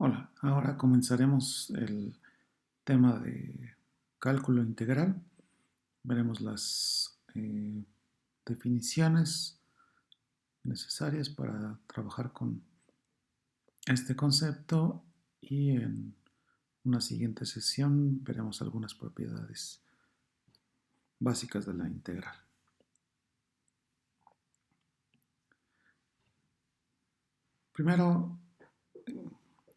Hola, ahora comenzaremos el tema de cálculo integral. Veremos las definiciones necesarias para trabajar con este concepto y en una siguiente sesión veremos algunas propiedades básicas de la integral. Primero,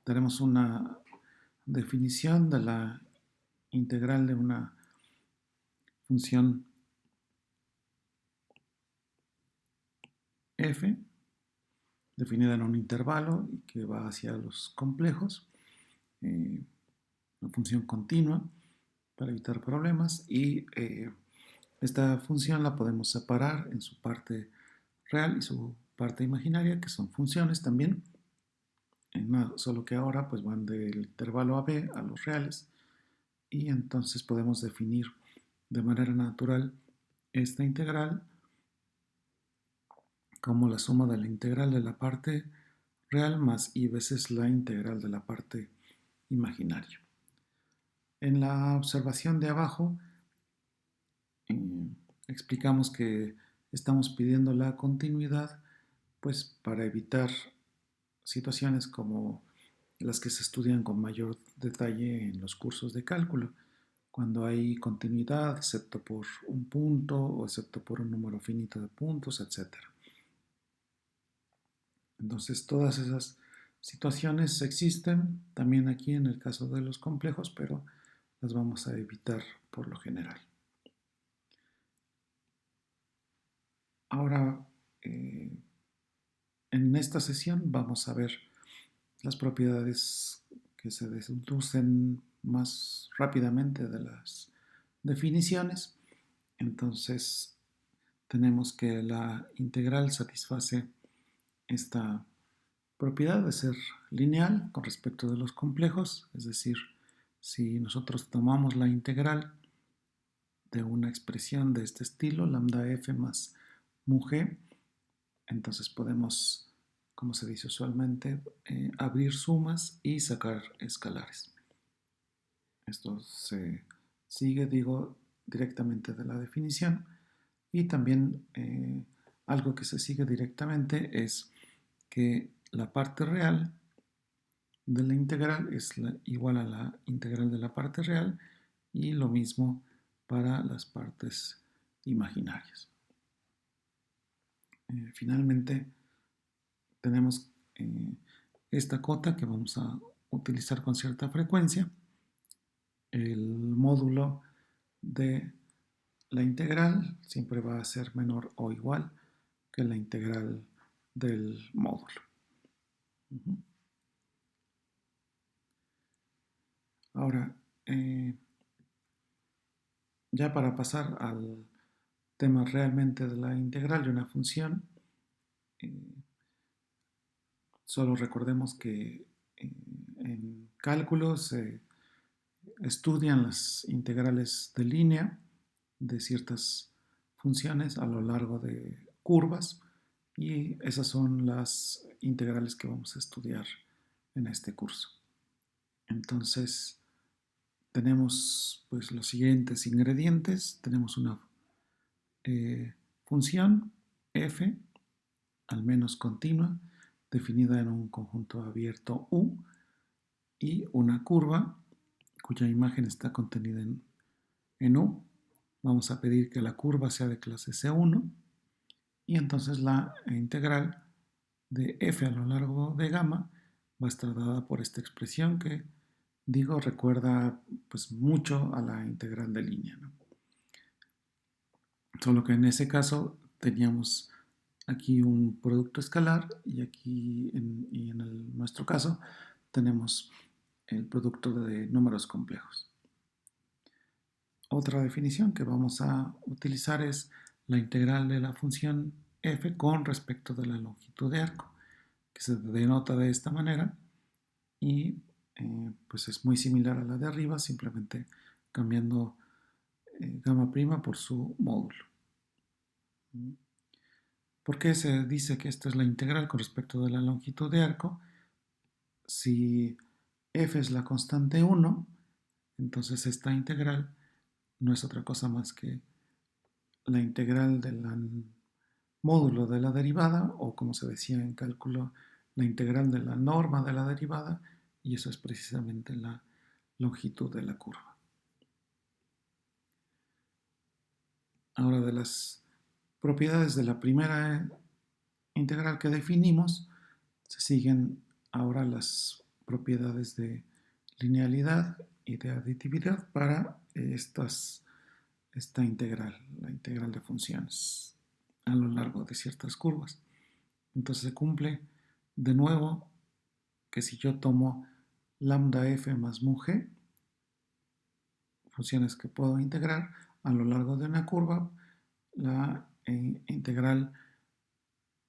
daremos una definición de la integral de una función f definida en un intervalo y que va hacia los complejos, una función continua para evitar problemas y esta función la podemos separar en su parte real y su parte imaginaria, que son funciones también, solo que ahora pues van del intervalo a b a los reales y entonces podemos definir de manera natural esta integral como la suma de la integral de la parte real más y veces la integral de la parte imaginaria. En la observación de abajo explicamos que estamos pidiendo la continuidad pues para evitar situaciones como las que se estudian con mayor detalle en los cursos de cálculo, cuando hay continuidad excepto por un punto o excepto por un número finito de puntos, etc. Entonces todas esas situaciones existen también aquí en el caso de los complejos, pero las vamos a evitar por lo general. Ahora, en esta sesión vamos a ver las propiedades que se deducen más rápidamente de las definiciones. Entonces, tenemos que la integral satisface esta propiedad de ser lineal con respecto de los complejos, es decir, si nosotros tomamos la integral de una expresión de este estilo, lambda f más mu g, entonces podemos, como se dice usualmente, abrir sumas y sacar escalares. Esto se sigue, digo, directamente de la definición y también algo que se sigue directamente es que la parte real de la integral es igual a la integral de la parte real y lo mismo para las partes imaginarias. Finalmente, tenemos esta cota que vamos a utilizar con cierta frecuencia, el módulo de la integral siempre va a ser menor o igual que la integral del módulo. Ahora, ya para pasar al tema realmente de la integral de una función, eh, solo recordemos que en cálculo se estudian las integrales de línea de ciertas funciones a lo largo de curvas y esas son las integrales que vamos a estudiar en este curso. Entonces tenemos pues los siguientes ingredientes. Tenemos una función f al menos continua definida en un conjunto abierto U y una curva cuya imagen está contenida en U. Vamos a pedir que la curva sea de clase C1 y entonces la integral de f a lo largo de gamma va a estar dada por esta expresión que, digo, recuerda pues mucho a la integral de línea, ¿no? Solo que en ese caso teníamos aquí un producto escalar y aquí en nuestro caso tenemos el producto de números complejos. Otra definición que vamos a utilizar es la integral de la función f con respecto de la longitud de arco, que se denota de esta manera y pues es muy similar a la de arriba, simplemente cambiando gamma prima por su módulo. ¿Por qué se dice que esta es la integral con respecto de la longitud de arco? Si f es la constante 1, entonces esta integral no es otra cosa más que la integral del módulo de la derivada, o como se decía en cálculo, la integral de la norma de la derivada, y eso es precisamente la longitud de la curva. Ahora, de las propiedades de la primera integral que definimos, se siguen ahora las propiedades de linealidad y de aditividad para esta integral, la integral de funciones a lo largo de ciertas curvas. Entonces se cumple de nuevo que si yo tomo lambda f más mu g, funciones que puedo integrar a lo largo de una curva, la integral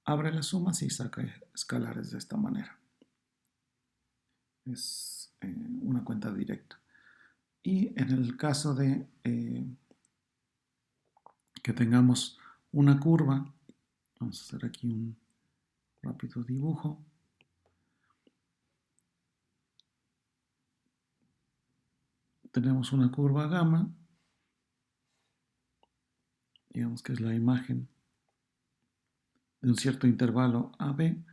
abre las sumas y saca escalares de esta manera. Es una cuenta directa. Y en el caso de que tengamos una curva, vamos a hacer aquí un rápido dibujo. Tenemos una curva gamma, digamos que es la imagen de un cierto intervalo AB,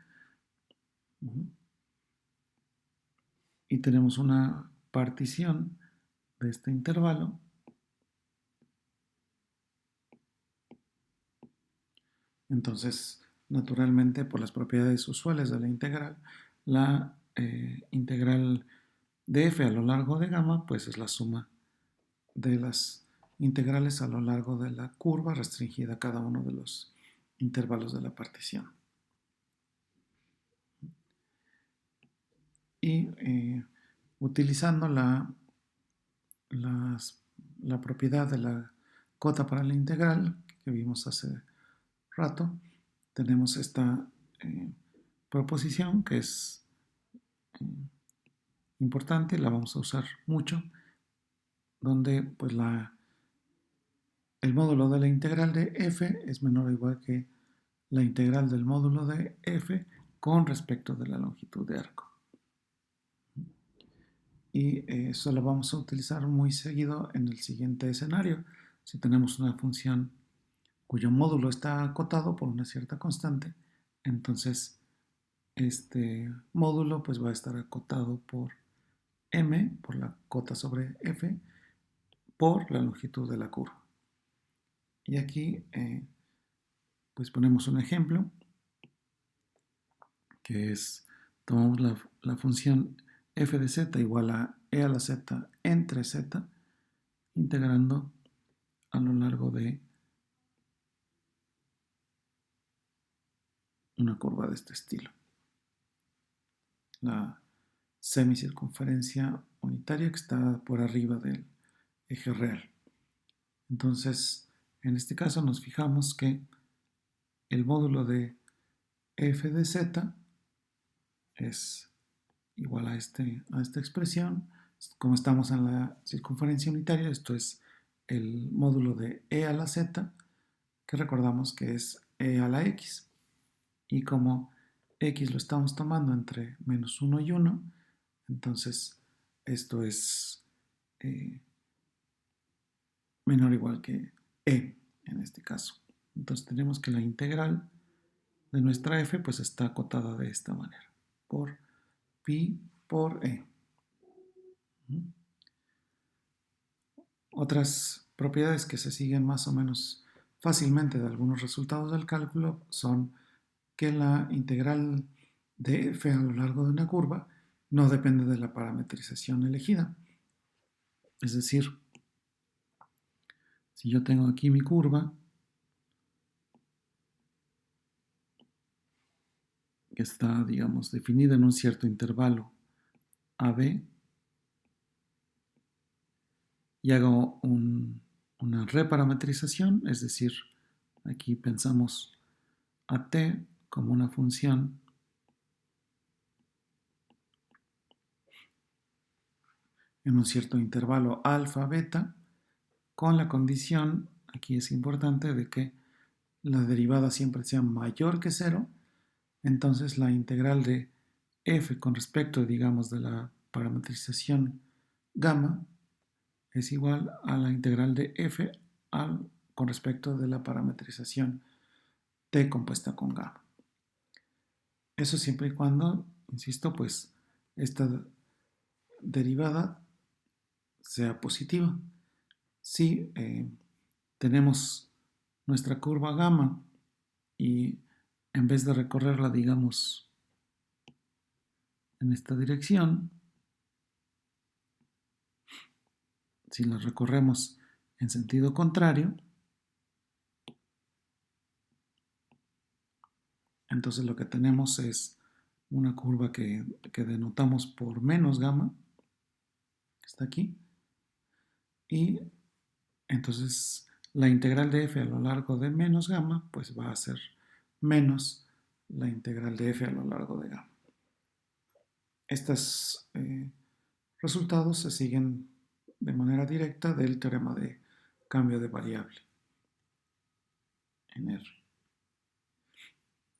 y tenemos una partición de este intervalo Entonces, naturalmente, por las propiedades usuales de la integral de f a lo largo de gamma, pues es la suma de las integrales a lo largo de la curva restringida a cada uno de los intervalos de la partición. Y utilizando la propiedad de la cota para la integral que vimos hace rato, tenemos esta proposición que es importante, la vamos a usar mucho, donde pues el módulo de la integral de f es menor o igual que la integral del módulo de f con respecto de la longitud de arco. Y eso lo vamos a utilizar muy seguido en el siguiente escenario. Si tenemos una función cuyo módulo está acotado por una cierta constante, entonces este módulo pues va a estar acotado por m, por la cota sobre f, por la longitud de la curva. Y aquí pues ponemos un ejemplo, que es, tomamos la función f de z igual a e a la z entre z, integrando a lo largo de una curva de este estilo. La semicircunferencia unitaria que está por arriba del eje real. Entonces, en este caso nos fijamos que el módulo de f de z es igual a esta expresión. Como estamos en la circunferencia unitaria, esto es el módulo de e a la z, que recordamos que es e a la x. Y como x lo estamos tomando entre menos 1 y 1, entonces esto es menor o igual que e en este caso. Entonces tenemos que la integral de nuestra f pues está acotada de esta manera, por pi por e. Otras propiedades que se siguen más o menos fácilmente de algunos resultados del cálculo son que la integral de f a lo largo de una curva no depende de la parametrización elegida. Es decir, si yo tengo aquí mi curva, que está, digamos, definida en un cierto intervalo AB, y hago una reparametrización, es decir, aquí pensamos a t como una función en un cierto intervalo alfa, beta, con la condición, aquí es importante, de que la derivada siempre sea mayor que 0, entonces la integral de f con respecto, digamos, de la parametrización gamma es igual a la integral de f con respecto de la parametrización t compuesta con gamma. Eso siempre y cuando, insisto, pues esta derivada sea positiva. Si tenemos nuestra curva gamma y en vez de recorrerla, digamos, en esta dirección, si la recorremos en sentido contrario, entonces lo que tenemos es una curva que denotamos por menos gamma, que está aquí, y entonces la integral de f a lo largo de menos gamma pues va a ser menos la integral de f a lo largo de gamma. Estos resultados se siguen de manera directa del teorema de cambio de variable en R.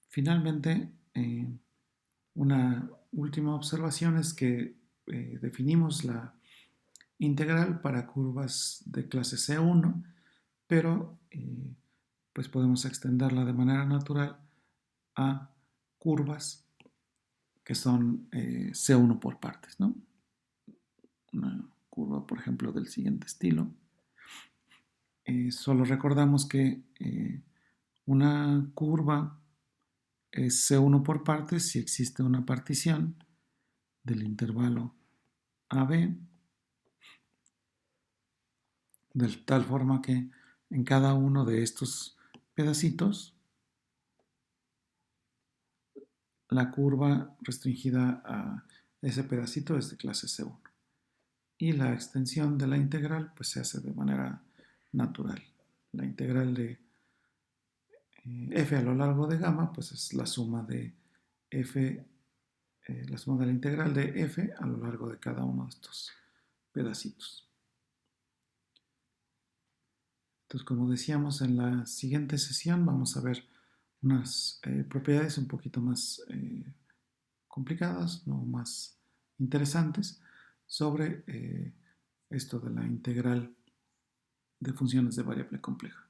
Finalmente, una última observación es que definimos la integral para curvas de clase C1, pero pues podemos extenderla de manera natural a curvas que son C1 por partes, ¿no? Una curva, por ejemplo, del siguiente estilo. Solo recordamos que una curva es C1 por partes si existe una partición del intervalo AB, de tal forma que en cada uno de estos pedacitos la curva restringida a ese pedacito es de clase C1 y la extensión de la integral pues se hace de manera natural. La integral de f a lo largo de gamma pues es la suma de f, la suma de la integral de f a lo largo de cada uno de estos pedacitos. Entonces, como decíamos, en la siguiente sesión vamos a ver unas propiedades un poquito más complicadas, no más interesantes, sobre esto de la integral de funciones de variable compleja.